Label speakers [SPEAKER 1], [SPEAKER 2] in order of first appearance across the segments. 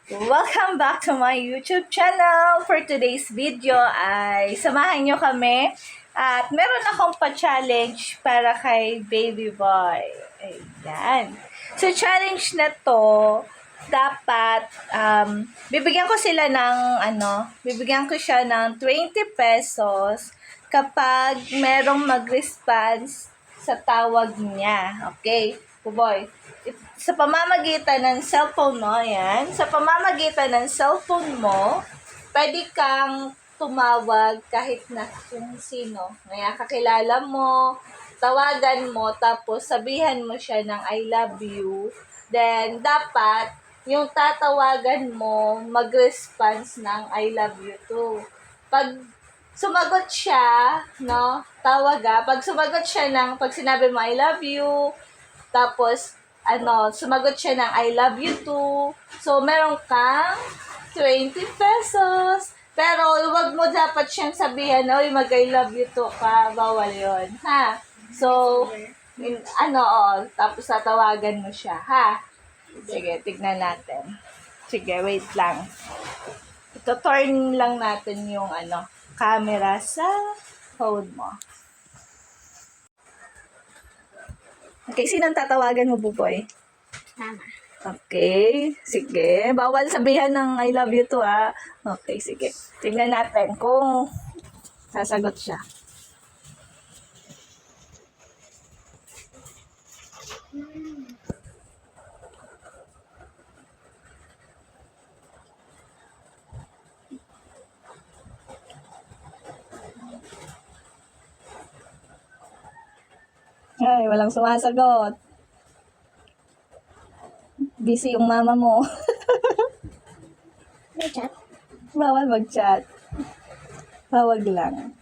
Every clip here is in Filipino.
[SPEAKER 1] Welcome back to my YouTube channel. For today's video ay samahan nyo kami at meron akong pa-challenge para kay baby boy. Ayan. So, challenge na to, dapat, bibigyan ko sila ng, bibigyan ko siya ng 20 pesos kapag merong mag-response sa tawag niya. Okay? Boy, sa pamamagitan ng cellphone mo, yan, sa pamamagitan ng cellphone mo, pwede kang tumawag kahit na kung sino. Ngayon, kakilala mo, tawagan mo, tapos sabihan mo siya ng I love you. Then, dapat, yung tatawagan mo, mag-response ng I love you too. Pag sumagot siya, no, pag sumagot siya pag sinabi mo I love you, tapos, sumagot siya ng I love you too. So, meron kang 20 pesos. Pero, wag mo dapat siyang sabihan, oy, mag-I love you too ka. Bawal yon, ha? So, tapos tatawagan mo siya, ha? Sige, tignan natin. Sige, wait lang. Ito, turn lang natin yung, camera sa phone mo. Okay, sinong tatawagan mo, Buboy?
[SPEAKER 2] Mama.
[SPEAKER 1] Okay, sige. Bawal sabihan ng I love you too, ah. Okay, sige. Tingnan natin kung sasagot siya. Ay, walang sumasagot. Busy yung mama mo.
[SPEAKER 2] May chat?
[SPEAKER 1] Bawal mag-chat. Tawag lang.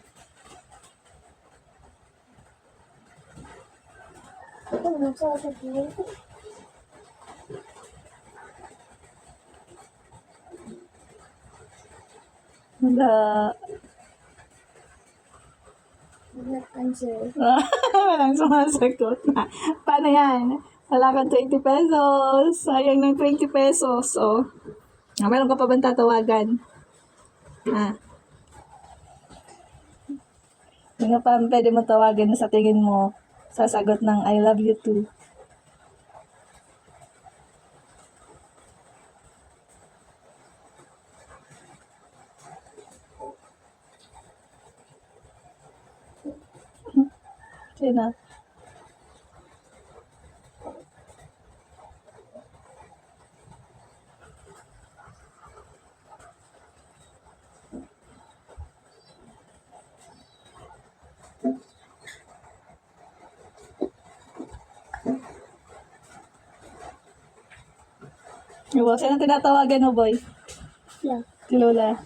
[SPEAKER 2] Ano sa sabihin?
[SPEAKER 1] Wala.
[SPEAKER 2] Not answer.
[SPEAKER 1] Walang sumasagot na. Paano yan? Wala kang 20 pesos. Sayang ng 20 pesos. Oh. Meron ka pa bang tatawagan? Hindi pa pwede mo tawagan na sa tingin mo sasagot ng I love you too. Sino? Sino tinatawagan mo, boy?
[SPEAKER 2] Yeah.
[SPEAKER 1] Si Lola.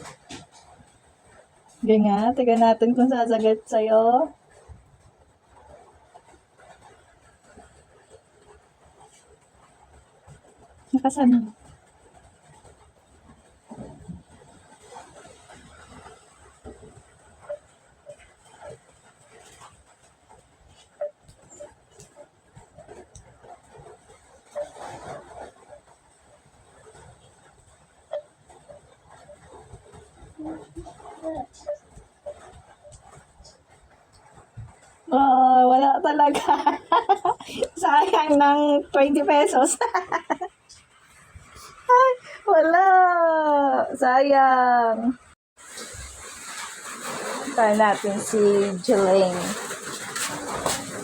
[SPEAKER 1] Sige nga, tignan natin kung sasagot sa'yo. Nakasana. Oh, wala talaga. Sayang ng 20 pesos. Ay, wala. Sayang. Try natin si Jelaine.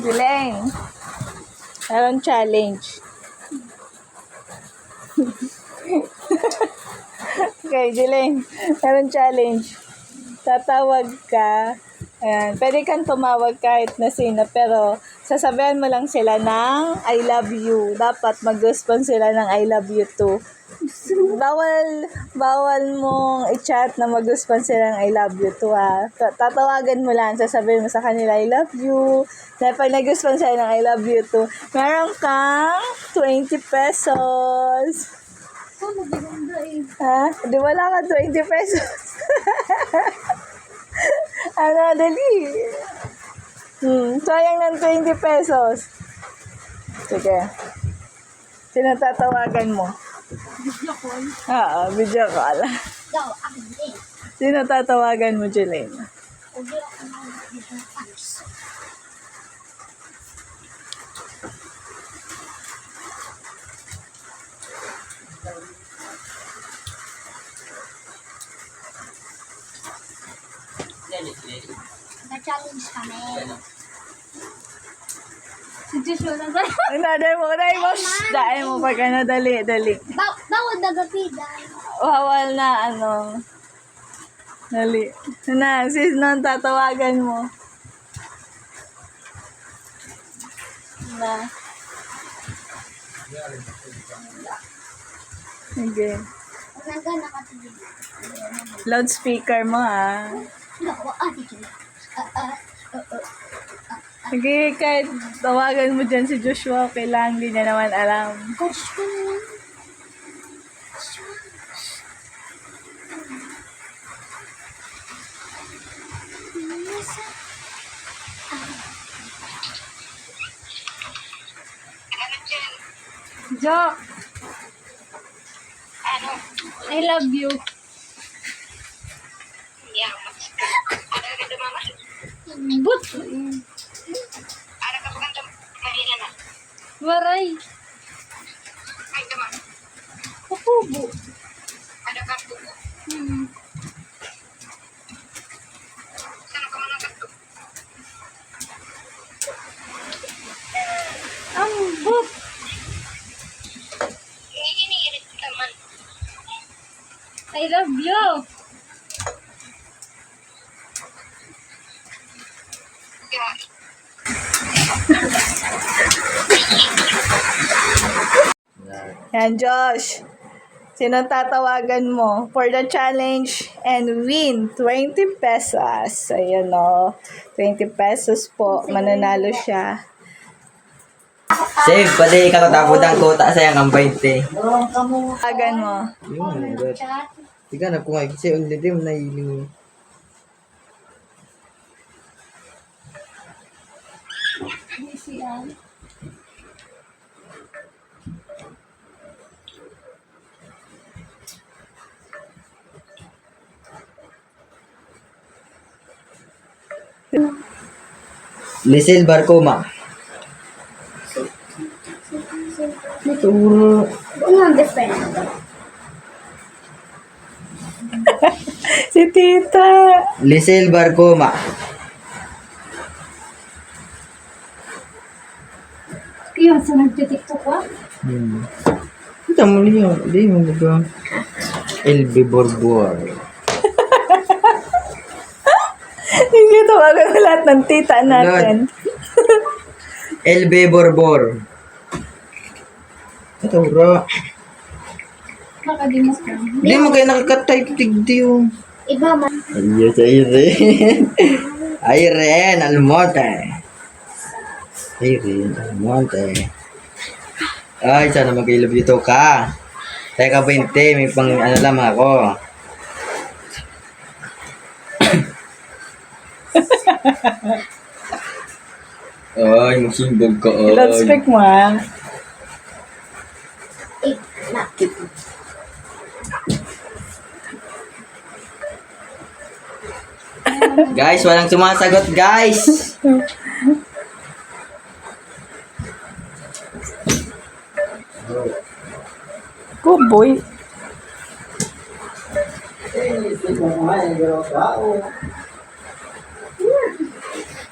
[SPEAKER 1] Jelaine. Meron challenge. Okay, Jelaine. Meron challenge. Tatawag ka. Ayan. Pwede kang tumawag kahit na sino, pero sasabihan mo lang sila ng I love you. Dapat mag-respond sila ng I love you too. Bawal mong i-chat na mag-respond sila ng I love you too, ha. Tatawagan mo lang, sasabihin mo sa kanila I love you. Dahil pag nag-respond sila ng I love you too, meron kang 20 pesos. Ha? Di wala ka 20 pesos. Dali. Sayang ng 20 pesos. Sige. Sino tatawagan mo?
[SPEAKER 2] Video call.
[SPEAKER 1] Oo, video call.
[SPEAKER 2] Daw, ako din.
[SPEAKER 1] Sino tatawagan mo, Jeline?
[SPEAKER 2] Audio ako ng video calls. Nag-challenge kami. Si Joshua na ba?
[SPEAKER 1] Dahil mo, shh, dahil mo pag ano, dali.
[SPEAKER 2] Bawal nagapida.
[SPEAKER 1] Bawal na, ano. Dali. Na, sis, nang tatawagan mo. Na. Sige.
[SPEAKER 2] Nangga nakatigil.
[SPEAKER 1] Loudspeaker mo, ah.
[SPEAKER 2] Naku, tigil.
[SPEAKER 1] Sige, kahit tawagan mo dyan si Joshua, okay lang, hindi niya naman alam.
[SPEAKER 2] Coach ko na lang.
[SPEAKER 1] Jo! I love you. But, waray. Kapubo. Ang but. I love you. Yan, Josh. Sinong tatawagan mo for the challenge and win 20 pesos? Ayan o. 20 pesos po. Mananalo siya.
[SPEAKER 3] Save, pwede kakatapod ang kota sa yung kampay, te.
[SPEAKER 1] Tawagan mo.
[SPEAKER 3] Yun, good. Tiga na kung ay kasi ulit yung nailing. Lisel Barcoma. Naturo.
[SPEAKER 2] Ano ang best friend mo?
[SPEAKER 1] Si Tita.
[SPEAKER 3] Lisel Barcoma.
[SPEAKER 2] Kaya sa nagtitiktok ko?
[SPEAKER 3] Kita mo niyo, di mo ba? LB Borbor.
[SPEAKER 1] Hindi tawagan mo lahat ng tita natin.
[SPEAKER 3] LB Borbor. Naturo.
[SPEAKER 2] Baka di mas ka.
[SPEAKER 3] Di mo kayo nakaka-type tigdi yung.
[SPEAKER 2] Iba man.
[SPEAKER 3] Ayos, Irene. Irene Almonte. Irene Almonte. Ay, sana mag-ilove dito ka. Teka 20, may pang ano lang ako. Ay, magsimbog ka. Ay.
[SPEAKER 1] Loudspeak mo ah.
[SPEAKER 3] Guys, walang sumasagot, guys.
[SPEAKER 1] Good boy.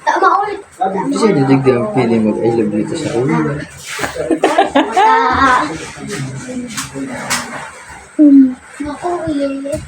[SPEAKER 2] Tama ulit.
[SPEAKER 3] Kasi didig din ang feeling mag-I love dito sa ulo.
[SPEAKER 2] Naku, ulit.